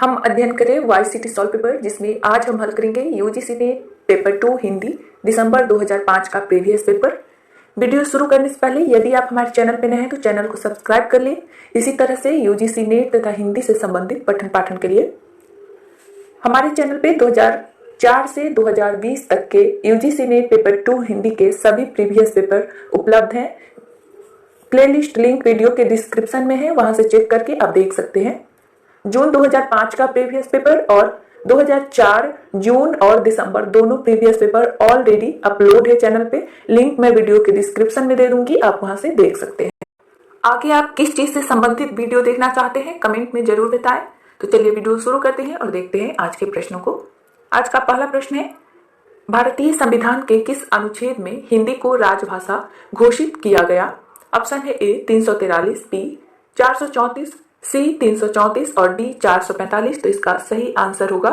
हम अध्ययन करें वाईसीटी सॉल्व पेपर, जिसमें आज हम हल करेंगे यूजीसी नेट पेपर 2 हिंदी दिसंबर 2005 का प्रीवियस पेपर। वीडियो शुरू करने से पहले यदि आप हमारे चैनल पर नए हैं तो चैनल को सब्सक्राइब कर लें। इसी तरह से यूजीसी नेट तथा हिंदी से संबंधित पठन पाठन के लिए हमारे चैनल पे 2004 से 2020 तक के यूजीसी नेट पेपर 2 हिंदी के सभी प्रीवियस पेपर उपलब्ध हैं। प्लेलिस्ट लिंक वीडियो के डिस्क्रिप्शन में है, वहां से चेक करके आप देख सकते हैं। जून 2005 का प्रीवियस पेपर और 2004 जून और दिसंबर दोनों प्रीवियस पेपर ऑलरेडी अपलोड है चैनल पे। लिंक मैं वीडियो के डिस्क्रिप्शन में दे दूंगी, आप वहां से देख सकते हैं। आगे आप किस चीज से संबंधित वीडियो देखना चाहते हैं कमेंट में जरूर बताएं। तो चलिए वीडियो शुरू करते हैं और देखते हैं आज के प्रश्नों को। आज का पहला प्रश्न है, भारतीय संविधान के किस अनुच्छेद में हिंदी को राजभाषा घोषित किया गया? ऑप्शन है ए 343, बी 434, सी 334 और डी 445। तो इसका सही आंसर होगा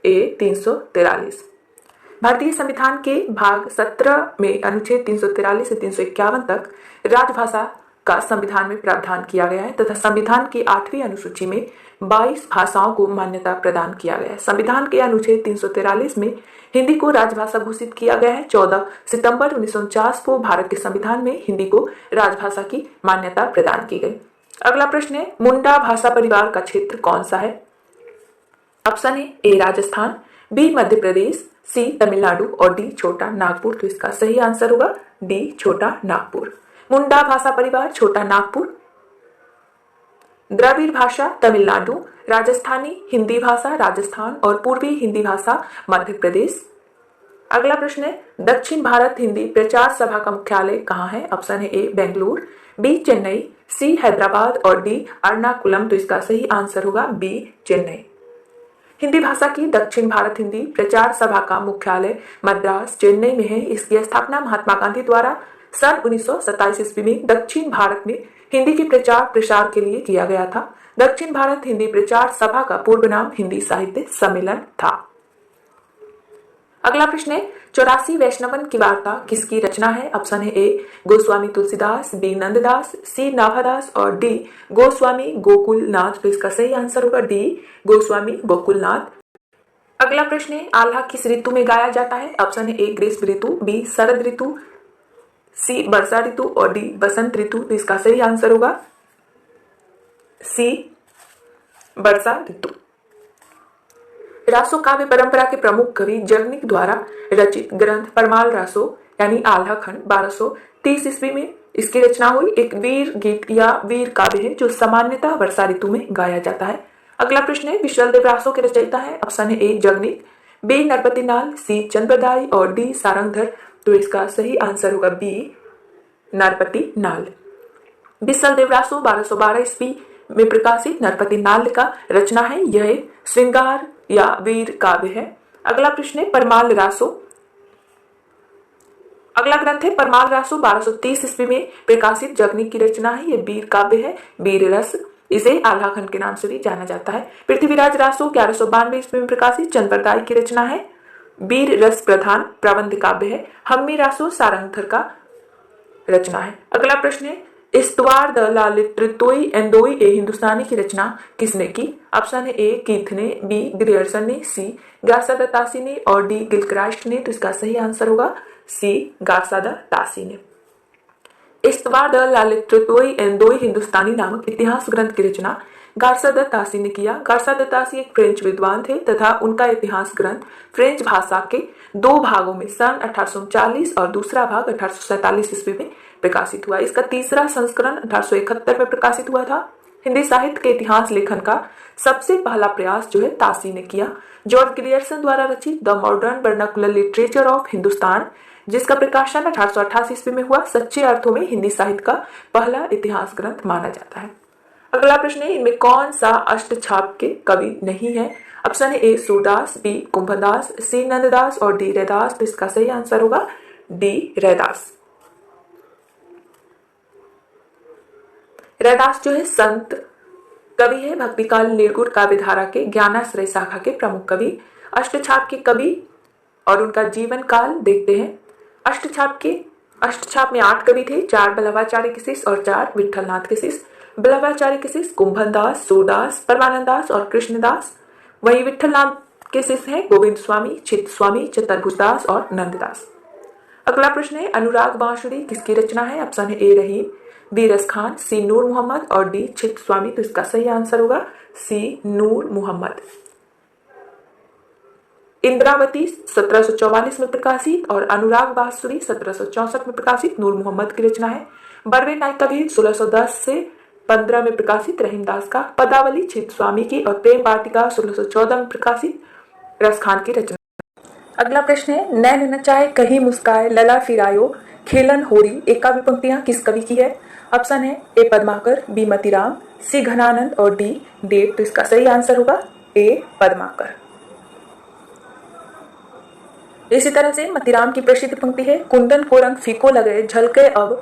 ए 343। भारतीय संविधान के भाग 17 में अनुच्छेद 343 से 351 तक राजभाषा का संविधान में प्रावधान किया गया है तथा संविधान की 8वीं अनुसूची में 22 भाषाओं को मान्यता प्रदान किया गया है। संविधान के अनुच्छेद 343 में हिंदी को राजभाषा घोषित किया गया है। 14 सितंबर 1949 को भारत के संविधान में हिंदी को राजभाषा की मान्यता प्रदान की गई। अगला प्रश्न है, मुंडा भाषा परिवार का क्षेत्र कौन सा है? ऑप्शन है ए राजस्थान, बी मध्य प्रदेश, सी तमिलनाडु और डी छोटा नागपुर। तो इसका सही आंसर होगा डी छोटा नागपुर। मुंडा भाषा परिवार छोटा नागपुर। द्रविड़ भाषा तमिलनाडु, राजस्थानी हिंदी भाषा राजस्थान और पूर्वी हिंदी भाषा मध्य प्रदेश। अगला प्रश्न है, दक्षिण भारत हिंदी प्रचार सभा का मुख्यालय कहाँ है? ऑप्शन है ए बेंगलुरु, बी चेन्नई, सी हैदराबाद और डी एर्नाकुलम। तो इसका सही आंसर होगा बी चेन्नई। हिंदी भाषा की दक्षिण भारत हिंदी प्रचार सभा का मुख्यालय मद्रास चेन्नई में है। इसकी स्थापना महात्मा गांधी द्वारा सन 1927 ईस्वी में दक्षिण भारत में हिंदी के प्रचार प्रसार के लिए किया गया था। दक्षिण भारत हिंदी प्रचार सभा का पूर्व नाम हिंदी साहित्य सम्मेलन था। अगला प्रश्न है, 84 वैष्णवन की वार्ता किसकी रचना है? ऑप्शन है ए गोस्वामी तुलसीदास, बी नंददास, सी नाभादास और डी गोस्वामी गोकुलनाथ। तो इसका सही आंसर होगा डी गोस्वामी गोकुलनाथ। अगला प्रश्न है, आल्हा किस ऋतु में गाया जाता है? ऑप्शन है ए ग्रीष्म ऋतु, बी शरद ऋतु, सी वर्षा ऋतु और डी बसंत ऋतु। तो इसका सही आंसर होगा सी वर्षा ऋतु। रासो काव्य परंपरा के प्रमुख कवि जगनिक द्वारा रचित ग्रंथ परमाल रासो यानी आल्हा खंड 1230 ईस्वी में इसकी रचना हुई एक वीर गीत या वीर काव्य है जो सामान्यतः वर्षा ऋतु में गाया जाता है। अगला प्रश्न है, विश्वदेव रासो के रचयिता है? ऑप्शन है ए जगनिक, बी नरपति नाल, सी चंद्रदाई और डी सारंगधर। तो इसका सही आंसर होगा बी नरपति नाल। विसल देवरासो 1212 ईस्वी में प्रकाशित नरपति नाल का रचना है। यह एक श्रृंगार या वीर काव्य है। अगला प्रश्न है, परमाल रासो। अगला ग्रंथ है परमाल रासो 1230 ईस्वी में प्रकाशित जगनिक की रचना है। यह वीर काव्य है, वीर रस। इसे आल्हा खंड के नाम से भी जाना जाता है। पृथ्वीराज रासो 1192 ईस्वी में प्रकाशित चंद्रदाई की रचना है। वीर रस प्रधान प्रबंध काव्य है। हम्मी रासो सारंगधर का रचना है। अगला प्रश्न है, इस्तवार द लालित त्रितोई एंदोई ए हिंदुस्तानी की रचना किसने की? ऑप्शन है ए कीथ ने, बी ग्रियर्सन ने, सी गार्सा तासी ने और डी गिलक्राइस्ट ने। तो इसका सही आंसर होगा सी गार्सा तासी ने। इस्तवार द लालित त्रितोई एंदोई हिंदुस्तानी नामक इतिहास ग्रंथ की रचना गार्सा तासी ने किया। गार्सा तासी एक फ्रेंच विद्वान थे तथा उनका इतिहास ग्रंथ फ्रेंच भाषा के 2 भागों में सन 1840 और दूसरा भाग 1847 ईस्वी में प्रकाशित हुआ। इसका तीसरा संस्करण 1871 में प्रकाशित हुआ था। हिंदी साहित्य के इतिहास लेखन का सबसे पहला प्रयास जो है तासी ने किया। जॉर्ज ग्रियर्सन द्वारा रचित the modern vernacular literature of Hindustan, जिसका प्रकाशन 1888 ईस्वी में हुआ, सच्चे अर्थों में हिंदी साहित्य का पहला इतिहास ग्रंथ माना जाता है। अगला प्रश्न है, इनमें कौन सा अष्टछाप के कवि नहीं है? ऑप्शन है ए सूरदास, बी कुंभदास, सी नंददास और डी रैदास। तो इसका सही आंसर होगा डी रैदास। रैदास जो है संत कवि है, भक्तिकाल निर्गुण काव्य धारा के ज्ञानाश्रय शाखा के प्रमुख कवि। अष्टछाप के कवि और उनका जीवन काल देखते हैं। अष्टछाप में 8 कवि थे, 4 बल्लभाचार्य के शिष्य और 4 विठ्ठलनाथ के शिष्य। बल्लभाचार्य के शिष्य कुंभनदास, सूरदास, परमानंद दास और कृष्णदास। वही विठल नाम के शिष्य हैं गोविंद स्वामी, चित्त स्वामी, चतुर्भुजदास और नंददास। अगला प्रश्न है अनुराग बांसुरी किसकी रचना है? ऑप्शन है ए रहीम, बी रस खान, सी नूर मोहम्मद और डी चित्त स्वामी। तो इसका सही आंसर होगा सी नूर मोहम्मद। इंद्रावती 1744 में प्रकाशित और अनुराग बांसुरी 1764 में प्रकाशित नूर मोहम्मद की रचना है। बरवे नायक का भेद 1610 से 15 में प्रकाशित रहीमदास का, पदावली चित्त स्वामी की और प्रेम वाटिका 1614 में प्रकाशित रस खान की रचना। अगला प्रश्न है नैन नचाए कहीं मुस्काए लला फिरायो खेलन होरी एक काव्य पंक्तियां किस कवि की है? ऑप्शन है ए पद्माकर, बी मतीराम, सी घनानंद और डी देव। तो इसका सही आंसर होगा ए पद्माकर। इसी तरह से मतीराम की प्रसिद्ध पंक्ति है कुंदन को रंग फीको लगे झलके अब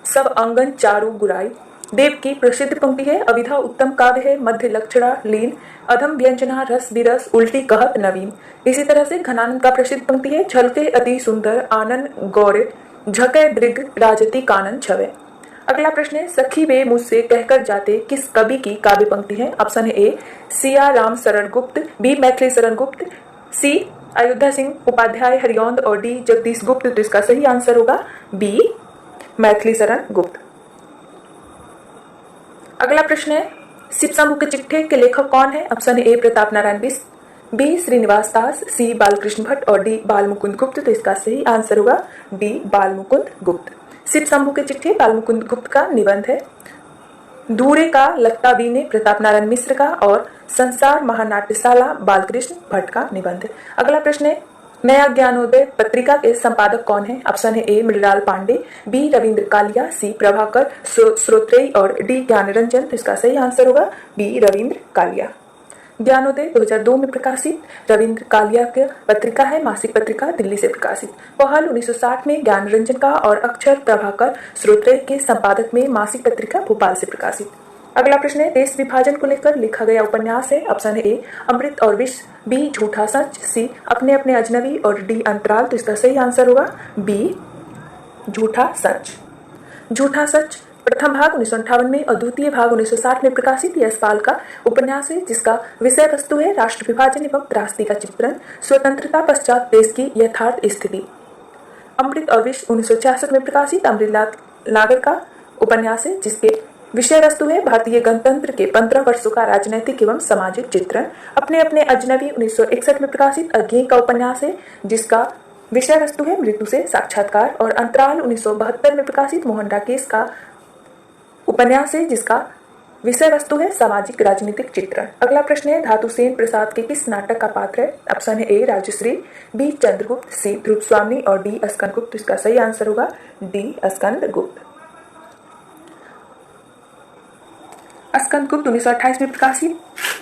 सब अंगन चारू गुराई। देव की प्रसिद्ध पंक्ति है अविधा उत्तम काव्य है मध्य लक्षणा लीन अधम व्यंजना रस बिरस उल्टी कहत नवीन। इसी तरह से घनानंद का प्रसिद्ध पंक्ति है झलके अति सुंदर आनंद गौरे झके दृग राजती कानन छवे। अगला प्रश्न है सखी वे मुझसे कहकर जाते किस कवि की काव्य पंक्ति है? ऑप्शन है ए सिया राम शरण गुप्त, बी मैथिली शरण गुप्त, सी अयोध्या सिंह उपाध्याय हरिऔंद और डी जगदीश गुप्त। तो इसका सही आंसर होगा बी मैथिली शरण गुप्त। अगला प्रश्न है शिव शंभू के चिट्ठे के लेखक कौन है? Option A Pratap Narayan Bisht, B Srinivas Das, C Balkrishna Bhatt और डी बालमुकुंद गुप्त। तो इसका सही आंसर होगा डी बालमुकुंद गुप्त। शिव शंभू के चिट्ठे बालमुकुंद गुप्त का निबंध है। धूरे का लत्ता बीने प्रताप नारायण मिश्र का और संसार महानाट्यशाला बालकृष्ण भट्ट का निबंध है। अगला प्रश्न है नया ज्ञानोदय पत्रिका के संपादक कौन है? ऑप्शन है ए मृणाल पांडे, बी रविंद्र कालिया, सी प्रभाकर श्रोत्रेय और डी ज्ञानरंजन। तो इसका सही आंसर होगा बी रविंद्र कालिया। ज्ञानोदय 2002 में प्रकाशित रविंद्र कालिया की पत्रिका है, मासिक पत्रिका दिल्ली से प्रकाशित। पहल 1960 में ज्ञानरंजन का और अक्षर प्रभाकर श्रोत्रेय के संपादक में मासिक पत्रिका भोपाल से प्रकाशित। अगला प्रश्न है देश विभाजन को लेकर लिखा गया उपन्यास है। ऑप्शन है ए अमृत और विष, बी झूठा सच, सी अपने अपने अजनबी और डी अंतराल। तो इसका सही आंसर होगा बी झूठा सच। झूठा सच प्रथम भाग 1958 में और द्वितीय भाग 1960 में प्रकाशित यशपाल का उपन्यास है जिसका विषय वस्तु है राष्ट्र विभाजन एवं त्रासदी का चित्रण, स्वतंत्रता पश्चात देश की यथार्थ स्थिति। अमृत और विष 1966 में प्रकाशित अमृतलाल नागर का उपन्यास है जिसके विषय वस्तु है भारतीय गणतंत्र के 15 वर्षों का राजनैतिक एवं सामाजिक चित्रण। अपने अपने अजनबी 1961 में प्रकाशित अज्ञेय का उपन्यास है जिसका विषय वस्तु है मृत्यु से साक्षात्कार। और अंतराल 1972 में प्रकाशित मोहन राकेश का उपन्यास है जिसका विषय वस्तु है सामाजिक राजनीतिक चित्रण। अगला प्रश्न है धातुसेन प्रसाद के किस नाटक का पात्र है? ऑप्शन है ए राजश्री, बी चंद्रगुप्त, सी ध्रुव स्वामी और डी स्कंदगुप्त। इसका सही आंसर होगा डी स्कंदगुप्त। स्कंदगुप्त 1928 में प्रकाशित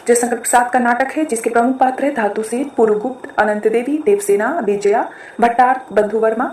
जयशंकर प्रसाद का नाटक है जिसके प्रमुख पात्र है धातुसेन, पुरुगुप्त, अनंत देवी, देवसेना, विजया, भट्टार्क, बंधु वर्मा।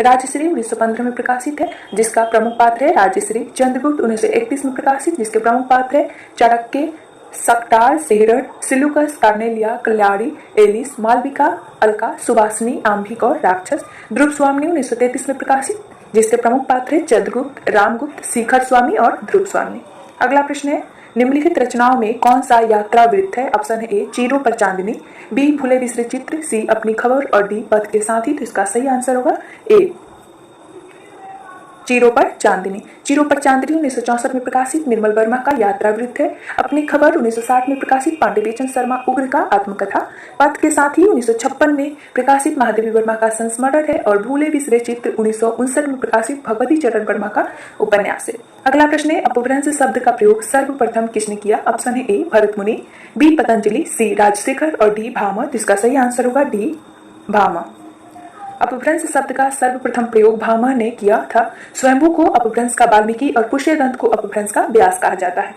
राजश्री 1915 में प्रकाशित है जिसका प्रमुख पात्र है राजश्री। चंद्रगुप्त 1931 में प्रकाशित जिसके प्रमुख पात्र है Chanakya, Shaktar, Sehran, Seleucus, Cornelia, Kalyani, Alice, Malvika, Alka, Suvasini, Ambhik और राक्षस। ध्रुव स्वामी 1933 में प्रकाशित जिसके प्रमुख पात्र है चंद्रगुप्त, रामगुप्त, शिखर स्वामी और ध्रुव स्वामी। अगला प्रश्न है निम्नलिखित रचनाओं में कौन सा यात्रा वृत्त है? ऑप्शन है ए चीरों पर चांदनी, बी भूले बिसरे चित्र, सी अपनी खबर और डी पथ के साथी। तो इसका सही आंसर होगा ए चीरों पर चांदनी। चीरों पर चांदनी 1964 में प्रकाशित निर्मल वर्मा का यात्रा वृत्त है। अपनी खबर 1960 में प्रकाशित पांडेबेचन शर्मा उग्र का आत्मकथा। पथ के साथी 1956 में प्रकाशित महादेवी वर्मा का संस्मरण है और भूले बिसरे चित्र 1959 में प्रकाशित भगवती चरण वर्मा का उपन्यास है। अगला प्रश्न है अपभ्रंश शब्द का प्रयोग सर्वप्रथम किसने किया? ऑप्शन है ए भरत मुनि, बी पतंजलि, सी राजशेखर और डी भामह। इसका सही आंसर होगा डी भामह। अपभ्रंश शब्द का सर्वप्रथम प्रयोग भामह ने किया था। स्वयंभू को अपभ्रंश का वाल्मीकि और पुष्यदंत को अपभ्रंश का व्यास कहा जाता है।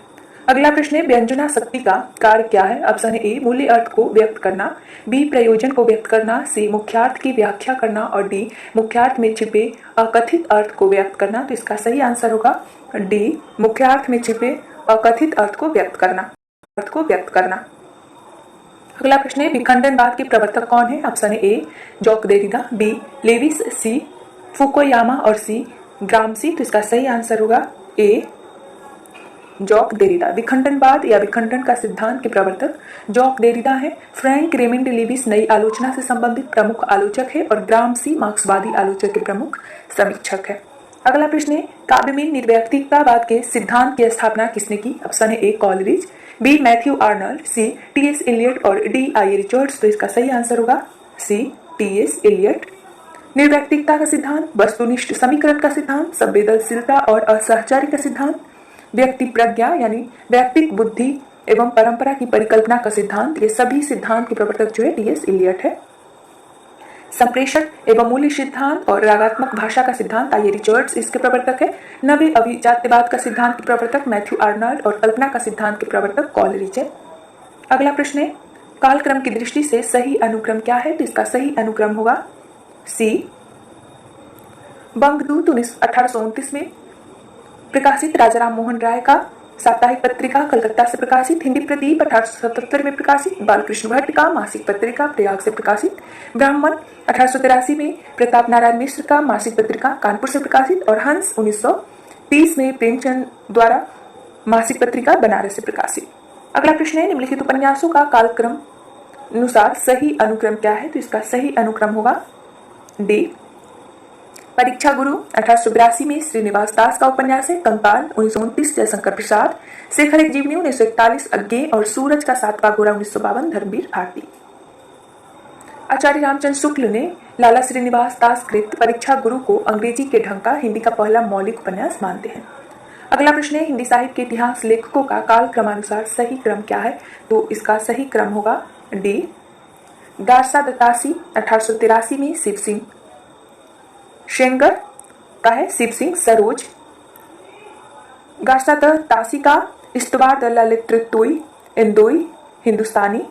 अगला प्रश्न है व्यंजना शक्ति का कार्य क्या है? ऑप्शन है ए मूल्य अर्थ को व्यक्त करना, बी प्रयोजन को व्यक्त करना, सी मुख्यार्थ की व्याख्या करना और डी मुख्यार्थ में छिपे अकथित अर्थ को व्यक्त करना। तो इसका सही आंसर होगा डी मुख्यार्थ में छिपे अकथित अर्थ को व्यक्त करना। अगला प्रश्न है विखंडनवाद के प्रवर्तक कौन है? ऑप्शन है ए जॉक देरिडा, बी लेविस, सी फुकुयामा और सी ग्रामसी। तो इसका सही आंसर होगा ए जॉक देरिडा। विखंडनवाद या विखंडन का सिद्धांत के प्रवर्तक जॉक देरिडा है। फ्रैंक रेमिंड लेविस नई आलोचना से संबंधित प्रमुख आलोचक है और ग्रामसी मार्क्सवादी आलोचक के प्रमुख समीक्षक है। अगला प्रश्न है, काव्य में निर्वैयक्तिकतावाद के सिद्धांत की स्थापना किसने की? ऑप्शन है ए कॉलरिज, बी मैथ्यू आर्नल्ड, सी टी.एस. एलियट और डी आई रिचर्ड्स। तो इसका सही आंसर होगा सी टी.एस. एलियट। निर्वैयक्तिकता का सिद्धांत, वस्तुनिष्ठ समीकरण का सिद्धांत, संवेदनशीलता और असहचारी का सिद्धांत, व्यक्ति प्रज्ञा यानी वैयक्तिक बुद्धि एवं परंपरा की परिकल्पना का सिद्धांत, ये सभी सिद्धांत के प्रवर्तक जो है टी.एस. एलियट है। संप्रेषण एवं मूल्य सिद्धांत और रागात्मक भाषा का सिद्धांत आई रिचर्ड्स इसके प्रवर्तक है। नवे अभिजात्यवाद का सिद्धांत के प्रवर्तक मैथ्यू आर्नल्ड और कल्पना का सिद्धांत के प्रवर्तक कॉलरिज है। अगला प्रश्न है, कालक्रम की दृष्टि से सही अनुक्रम क्या है? तो इसका सही अनुक्रम होगा सी। बंगदूत 1829 में प्रकाशित राजा राम मोहन राय का साप्ताहिक पत्रिका कलकत्ता से प्रकाशित, हिंदी प्रदीप 1877 में प्रकाशित, बालकृष्ण भट्ट का मासिक पत्रिका प्रयाग से प्रकाशित, ब्राह्मण 1883 में प्रताप नारायण मिश्र का मासिक पत्रिका कानपुर से प्रकाशित और हंस 1930 में प्रेमचंद द्वारा मासिक पत्रिका बनारस से प्रकाशित। अगला प्रश्न है, निम्नलिखित उपन्यासों का कालक्रम अनुसार सही अनुक्रम क्या है? तो इसका सही अनुक्रम होगा डी। परीक्षा गुरु 1882 में श्रीनिवास दास का उपन्यास है, कंकाल 1929 जयशंकर प्रसाद, शेखर एक जीवनी 1941 अज्ञे और सूरज का सातवां घोड़ा 1952 धर्मवीर भारती। आचार्य रामचंद्र शुक्ल ने लाला श्रीनिवास दास कृत परीक्षा गुरु को अंग्रेजी के ढंग का हिंदी का पहला मौलिक उपन्यास मानते हैं। अगला प्रश्न है, हिंदी साहित्य के इतिहास लेखकों का काल क्रमानुसार सही क्रम क्या है? तो इसका सही क्रम होगा डी। गारसा दत्तासी 1883 में शिव सिंह शेंगर का है, शिव सिंह सरोज। गारसा दत्तासी का इस्तवार द ललितोई इंदोई हिंदुस्तानी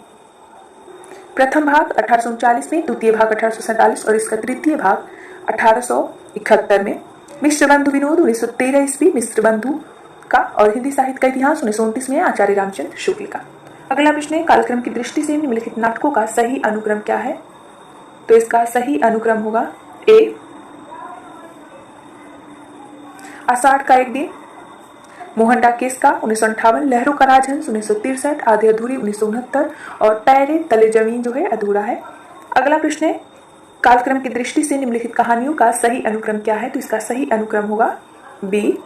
प्रथम भाग 1839 में, द्वितीय भाग 1847 और इसका तृतीय भाग 1871 में। मिश्र बंधु विनोद 1913 ईस्वी मिश्र बंधु का और हिंदी साहित्य का इतिहास 1929 में आचार्य रामचंद्र शुक्ल का। अगला प्रश्न है, कालक्रम की दृष्टि से निम्नलिखित नाटकों का सही अनुक्रम क्या है? तो इसका सही अनुक्रम होगा ए। आषाढ़ का एक दिन, मोहन डाकेश का 1958, लहरों का राजहंस 1963, आधी अधूरी 1969 और पैरे तले जमीन जो है अधूरा है। अगला प्रश्न है, कालक्रम की दृष्टि से निम्नलिखित कहानियों का सही अनुक्रम क्या है? तो इसका सही अनुक्रम होगा बी।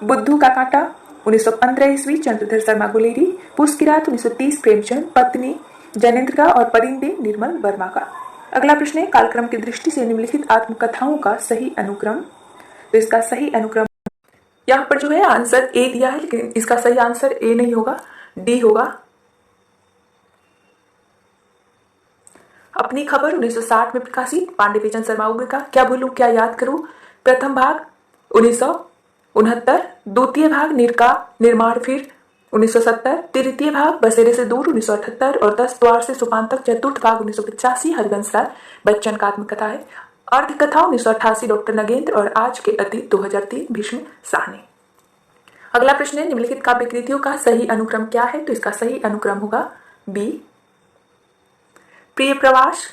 बुद्धू का कांटा 1915 ईस्वी चंद्रधर शर्मा गुलेरी, पूस की रात 1930 प्रेमचंद, पत्नी जैनेन्द्र का और परिंदे निर्मल वर्मा का। अगला प्रश्न है, कालक्रम की दृष्टि से निम्नलिखित आत्मकथाओं का सही अनुक्रम। तो इसका सही अनुक्रम यहाँ पर जो है आंसर ए दिया है, लेकिन इसका सही आंसर ए नहीं होगा, डी होगा। अपनी खबर 1960 में प्रकाशित, पांडे शर्मा उग्र का क्या भूलूं क्या याद करूं, प्रथम भाग 1969, द्वितीय भाग निर्का निर्माण फिर 1970, तृतीय भाग बसेरे से दूर 1978 और 10 द्वार से सुपान तक चतुर्थ भाग 1985 हरिवंश राय बच्चन का आत्मकथा है। अर्धकथा 1988 डॉक्टर नगेंद्र और आज के अतीत 2003 भीष्म साहनी। अगला प्रश्न है, निम्नलिखित काव्य कृतियों का सही अनुक्रम क्या है? तो इसका सही अनुक्रम होगा बी। प्रिय प्रवास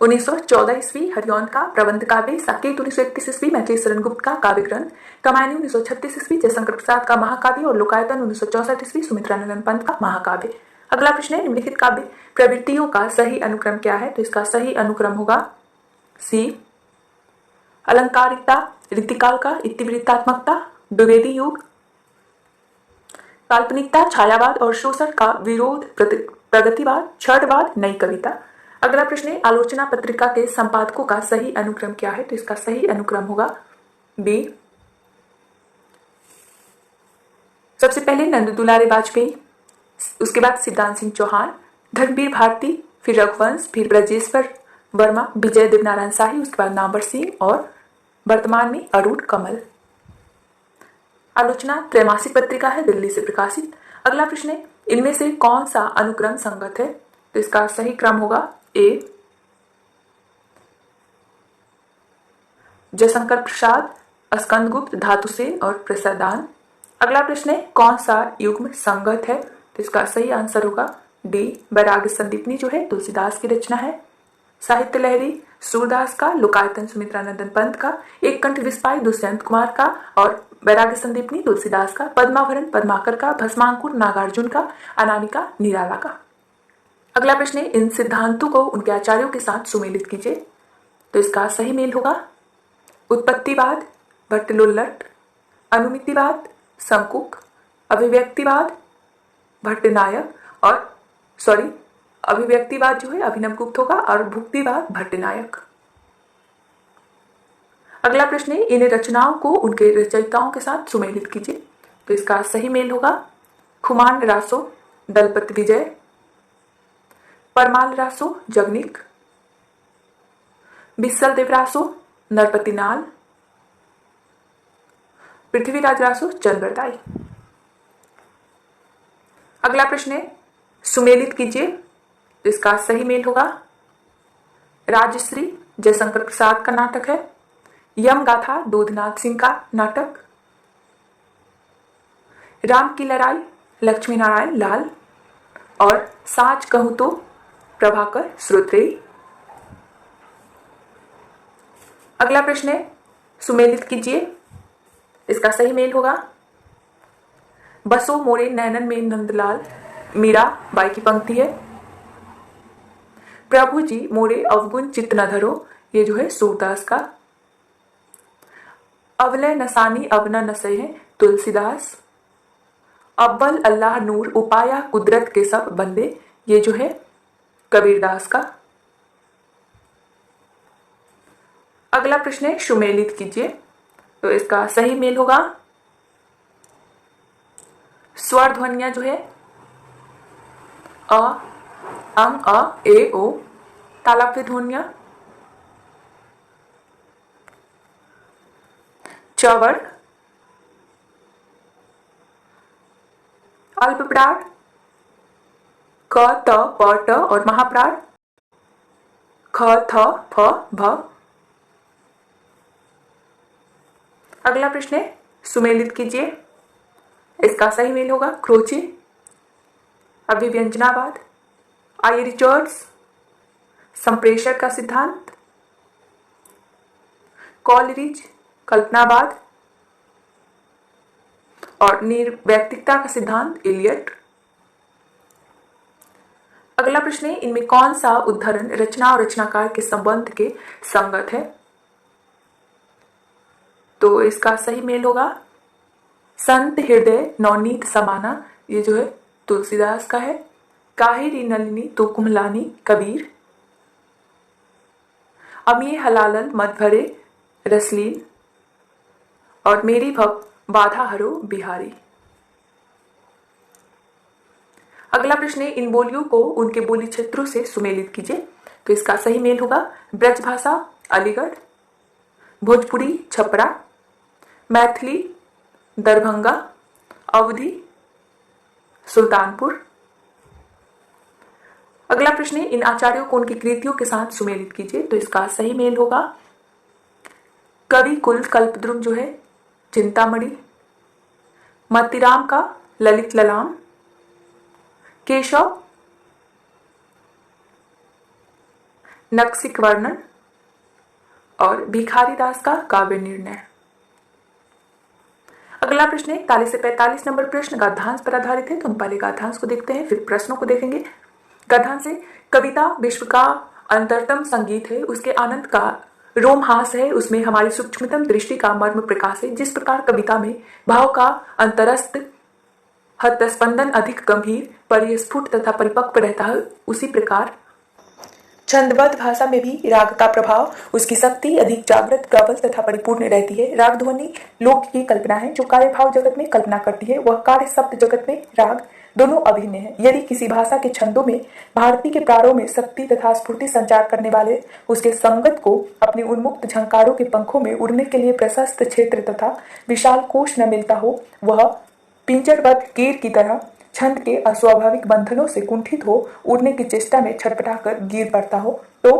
1914 ईस्वी हरिऔंध का प्रबंध काव्य, साकेत 1931 ईस्वी मैथिली शरण गुप्त का काव्य ग्रंथ, कमायनी 1936 ईस्वी जयशंकर प्रसाद का महाकाव्य और लोकायतन 1964 ईस्वी सुमित्रानंद पंत का महाकाव्य। अगला प्रश्न है, निम्नलिखित काव्य प्रवृत्तियों का सही अनुक्रम क्या है? तो इसका सही अनुक्रम होगा सी। अलंकारिकता, रीतिकाल का, इतिवृत्तात्मकता, द्विवेदी युग, काल्पनिकता, छायावाद और शोषण का विरोध, प्रगतिवाद, क्षणवाद, नई कविता। अगला प्रश्न है, आलोचना पत्रिका के संपादकों का सही अनुक्रम क्या है? तो इसका सही अनुक्रम होगा बी। सबसे पहले नंद दुलारे वाजपेयी, उसके बाद सिद्धांत सिंह चौहान, धर्मवीर भारती, फिर रघुवंश, फिर ब्रजेश्वर वर्मा, विजय देवनारायण शाही, उसके बाद नामवर सिंह और वर्तमान में अरुण कमल। आलोचना त्रैमासिक पत्रिका है, दिल्ली से प्रकाशित। अगला प्रश्न है, इनमें से कौन सा अनुक्रम संगत है? तो इसका सही क्रम होगा ए। जयशंकर प्रसाद, स्कंदगुप्त, धातुसेन और प्रसादान। अगला प्रश्न है, कौन सा युग्म संगत है? तो इसका सही आंसर होगा डी। वैराग्य संदीपनी जो है तुलसीदास की रचना है। साहित्य लहरी सूरदास का, लोकायतन सुमित्रानंदन पंत का, एक कंठ विस्पाई दुष्यंत कुमार का और वैराग्य संदीपनी तुलसीदास का, पद्माभरण पद्माकर का, भस्मांकुर नागार्जुन का, अनामिका निराला का। अगला प्रश्न है, इन सिद्धांतों को उनके आचार्यों के साथ सुमेलित कीजिए। तो इसका सही मेल होगा उत्पत्तिवाद भट्टलुल्लट, अनुमितिवाद समकुक, अभिव्यक्तिवाद भट्टनायक और अभिव्यक्तिवाद जो है अभिनवगुप्त होगा और भुक्तिवाद भट्टनायक। अगला प्रश्न है, इन रचनाओं को उनके रचयिताओं के साथ सुमेलित कीजिए। तो इसका सही मेल होगा खुमान रासो दलपत विजय, परमाल रासो जगनिक, बिस्सल देव रासो नरपति नाल, पृथ्वीराज रासो चंद्रदाई। अगला प्रश्न है, सुमेलित कीजिए। इसका सही मेल होगा राजश्री जयशंकर प्रसाद का नाटक है, यम गाथा दूधनाथ सिंह का नाटक, राम की लड़ाई लक्ष्मी नारायण लाल और साच कहूं तो प्रभाकर श्रोत्रेयी। अगला प्रश्न है, सुमेलित कीजिए। इसका सही मेल होगा बसो मोरे नैनन में नंदलाल, मीरा बाई की पंक्ति है, प्रभु जी मोरे अवगुण चित्त न धरो, ये जो है सूरदास का, अवलय नसानी अवना नसै है तुलसीदास, अव्वल अल्लाह नूर उपाया कुदरत के सब बंदे, ये जो है कबीरदास का। अगला प्रश्न है, सुमेलित कीजिए। तो इसका सही मेल होगा स्वर ध्वनियां जो है अ अं अ ए ओ, तालव्य ध्वनियां चवर्ग, अल्पप्राण क त प ट और महाप्राण ख थ फ भ। अगला प्रश्न है, सुमेलित कीजिए। इसका सही मेल होगा क्रोचे अभिव्यंजनावाद, आई रिचर्ड्स संप्रेषण का सिद्धांत, कॉलरिज कल्पनावाद और निर्वैयक्तिकता का सिद्धांत इलियट। अगला प्रश्न है, इनमें कौन सा उद्धरण रचना और रचनाकार के संबंध के संगत है। तो इसका सही मेल होगा संत हृदय नवनीत समाना, ये जो है तुलसीदास का है, काहिरी नलिनी तो कुमलानी कबीर, अमी हलालल मत भरे रसलील और मेरी भव बाधा हरो बिहारी। अगला प्रश्न है, इन बोलियों को उनके बोली क्षेत्रों से सुमेलित कीजिए। तो इसका सही मेल होगा ब्रज भाषा अलीगढ़, भोजपुरी छपरा, मैथिली दरभंगा, अवधी सुल्तानपुर। अगला प्रश्न है, इन आचार्यों को उनकी कृतियों के साथ सुमेलित कीजिए। तो इसका सही मेल होगा कवि कुल कल्पद्रुम जो है चिंतामणि, मतिराम का ललित ललाम, केशव नक्सिक वर्णन और भिखारी दास का काव्य निर्णय। अगला प्रश्न है 41 से 45 नंबर प्रश्न गद्यांश पर आधारित है। तो हम पहले गद्यांश को देखते हैं, फिर प्रश्नों को देखेंगे। गद्यांश है, कविता विश्व का अंतरतम संगीत है, उसके आनंद का रोमहास है, उसमें हमारी सूक्ष्मतम दृष्टि का मर्म प्रकाश है। जिस प्रकार कविता में भाव का अंतरस्थ हस्तस्पंदन अधिक गंभीर परिस्फुट तथा परिपक्व रहता है, उसी प्रकार छंदबद्ध भाषा में भी राग का प्रभाव उसकी शक्ति अधिक जागृत प्रबल तथा परिपूर्ण रहती है। राग ध्वनि लोक की कल्पना है, जो कार्य भाव जगत में कल्पना करती है, वह कार्य शब्द जगत में राग दोनों अभिन्न है। यदि किसी भाषा के छंदों में भारती के प्रारों में शक्ति तथा स्फूर्ति संचार करने वाले उसके संगत को अपने उन्मुक्त झंकारों के पंखों में उड़ने के लिए प्रशस्त क्षेत्र तथा विशाल कोश न मिलता हो, वह पिंजरबद्ध कीर की तरह छंद के अस्वाभाविक बंधनों से कुंठित हो उड़ने की चेष्टा में छटपटाकर गिर पड़ता हो, तो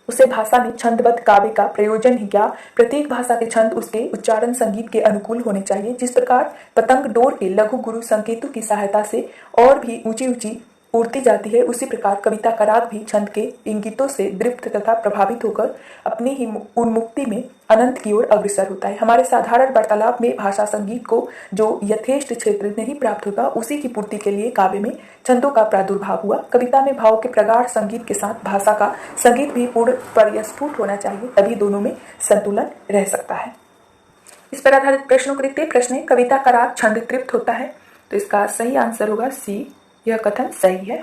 उसे भाषा में छंदबद्ध काव्य का प्रयोजन ही क्या। प्रत्येक भाषा के छंद उसके उच्चारण संगीत के अनुकूल होने चाहिए। जिस प्रकार पतंग डोर के लघु गुरु संकेतों की सहायता से और भी ऊंची ऊंची उड़ती जाती है, उसी प्रकार कविता का राग भी छंद के इंगितों से दृप्त तथा प्रभावित होकर अपनी ही उन्मुक्ति में अनंत की ओर अग्रसर होता है। हमारे साधारण वार्तालाप में भाषा संगीत को जो यथेष्ट क्षेत्र नहीं प्राप्त होता, उसी की पूर्ति के लिए काव्य में छंदों का प्रादुर्भाव हुआ। कविता में भाव के प्रगाढ़ संगीत के साथ भाषा का संगीत भी पूर्ण परिस्फुट होना चाहिए, तभी दोनों में संतुलन रह सकता है। इस पर आधारित प्रश्नों को देखते हैं। प्रश्न है, कविता का राग छंद तृप्त होता है, तो इसका सही आंसर होगा सी, यह कथन सही है।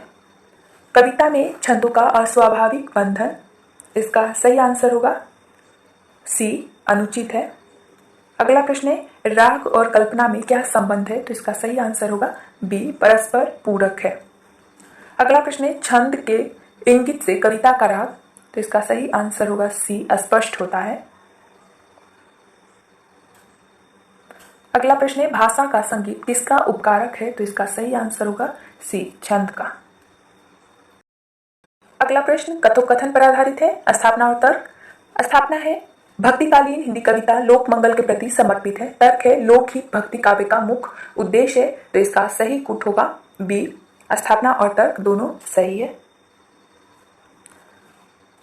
कविता में छंदों का अस्वाभाविक बंधन, इसका सही आंसर होगा सी, अनुचित है। अगला प्रश्न है, राग और कल्पना में क्या संबंध है, तो इसका सही आंसर होगा बी, परस्पर पूरक है। अगला प्रश्न है, छंद के इंगित से कविता का राग, तो इसका सही आंसर होगा सी, अस्पष्ट होता है। अगला प्रश्न है, भाषा का संगीत किसका उपकारक है, तो इसका सही आंसर होगा सी, छंद का। अगला प्रश्न कथोपकथन पर आधारित है, स्थापना और तर्क। स्थापना है, भक्तिकालीन हिंदी कविता लोक मंगल के प्रति समर्पित है। तर्क है, लोकहित भक्ति काव्य का मुख्य उद्देश्य है, तो इसका सही कूट होगा बी, स्थापना और तर्क दोनों सही है।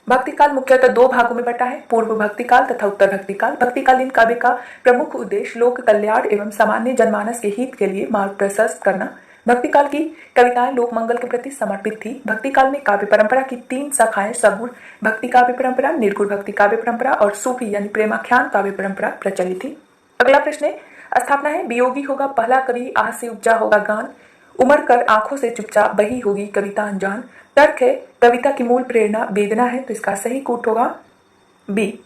भक्तिकाल मुख्यतः दो भागों में बटा है, पूर्व भक्तिकाल तथा उत्तर भक्तिकाल। भक्तिकालीन काव्य का प्रमुख उद्देश्य लोक कल्याण एवं सामान्य जनमानस के हित के लिए मार्ग प्रशस्त करना। भक्तिकाल की कविताएं लोक मंगल के प्रति समर्पित थी। भक्तिकाल में काव्य परंपरा की तीन शाखाएं सगुण भक्ति काव्य परंपरा, निर्गुण भक्ति काव्य परंपरा और सूफी यानी प्रेमाख्यान काव्य परंपरा प्रचलित थी। अगला प्रश्न है, स्थापना है, वियोगी होगा पहला कवि, आह से उपजा होगा गान, उमड़ कर आंखों से चुपचाप बही होगी कविता अनजान। तर्क है, कविता की मूल प्रेरणा वेदना है, तो इसका सही कूट होगा बी।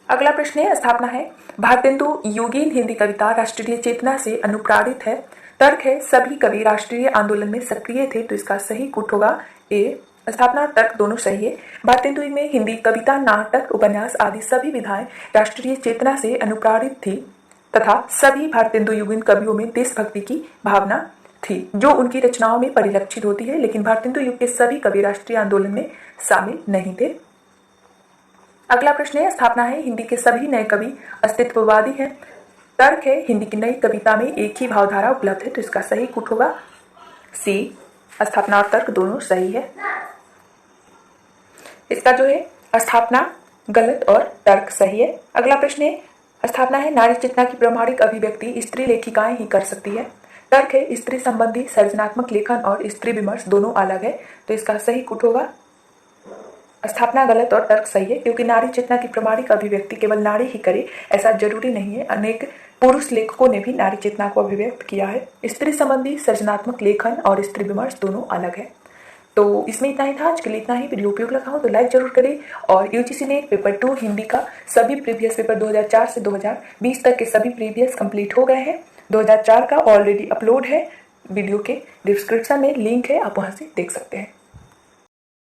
अगला प्रश्न है, स्थापना है, भारतेंदु युगीन हिंदी कविता राष्ट्रीय चेतना से अनुप्राणित है। तर्क है, सभी कवि राष्ट्रीय आंदोलन में सक्रिय थे, तो इसका सही कूट होगा ए। स्थापना और तर्क दोनों सही है। भारतेंदु में हिंदी कविता, नाटक, उपन्यास आदि सभी विधाएं राष्ट्रीय चेतना से अनुप्राणित थी तथा सभी भारतेंदु युगीन कवियों में देशभक्ति की भावना थी, जो उनकी रचनाओं में परिलक्षित होती है, लेकिन भारतेंदु युग के सभी कवि राष्ट्रीय आंदोलन में शामिल नहीं थे। अगला प्रश्न है, स्थापना है, हिंदी के सभी नए कवि अस्तित्ववादी हैं। तर्क है, हिंदी की नई कविता में एक ही भावधारा उपलब्ध है, तो इसका सही कूट होगा सी। स्थापना और तर्क दोनों सही है। इसका जो है स्थापना गलत और तर्क सही है। अगला प्रश्न है, स्थापना है, नारी चेतना की प्रामाणिक अभिव्यक्ति स्त्री लेखिकाएं ही कर सकती है। तर्क है, स्त्री संबंधी सर्जनात्मक लेखन और स्त्री विमर्श दोनों अलग है, तो इसका सही कूट होगा स्थापना गलत और तर्क सही है, क्योंकि नारी चेतना की प्रामाणिक अभिव्यक्ति केवल नारी ही करे ऐसा जरूरी नहीं है। अनेक पुरुष लेखकों ने भी नारी चेतना को अभिव्यक्त किया है। स्त्री संबंधी सर्जनात्मक लेखन और स्त्री विमर्श दोनों अलग है। तो इसमें इतना ही था, आज के लिए इतना ही। वीडियो उपयोग लगा हो तो लाइक जरूर करें। और यूजीसी ने पेपर 2 हिंदी का सभी प्रीवियस पेपर 2004 से 2020 तक के सभी प्रीवियस कंप्लीट हो गए हैं। 2004 का ऑलरेडी अपलोड है, वीडियो के डिस्क्रिप्शन में लिंक है, आप वहां से देख सकते हैं।